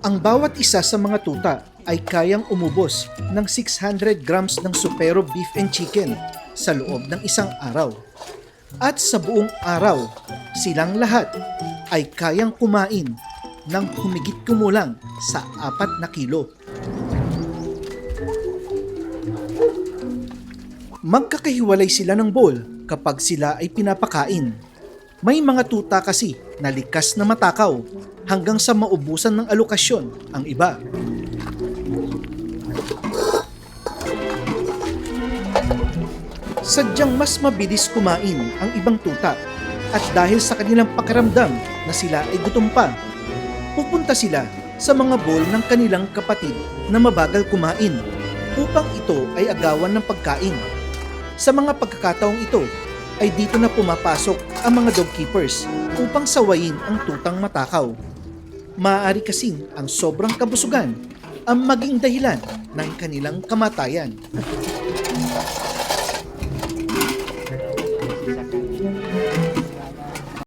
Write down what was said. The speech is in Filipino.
Ang bawat isa sa mga tuta ay kayang umubos ng 600 grams ng supero beef and chicken sa loob ng isang araw. At sa buong araw, silang lahat ay kayang kumain ng humigit kumulang sa 4 na kilo. Magkakahiwalay sila ng bowl kapag sila ay pinapakain. May mga tuta kasi na likas na matakaw hanggang sa maubusan ng alokasyon ang iba. Sadyang mas mabilis kumain ang ibang tuta at dahil sa kanilang pakiramdam na sila ay gutom pa, pupunta sila sa mga bowl ng kanilang kapatid na mabagal kumain upang ito ay agawan ng pagkain. Sa mga pagkakataong ito, ay dito na pumapasok ang mga dog keepers upang sawayin ang tutang matakaw. Maaari kasing ang sobrang kabusugan ang maging dahilan ng kanilang kamatayan.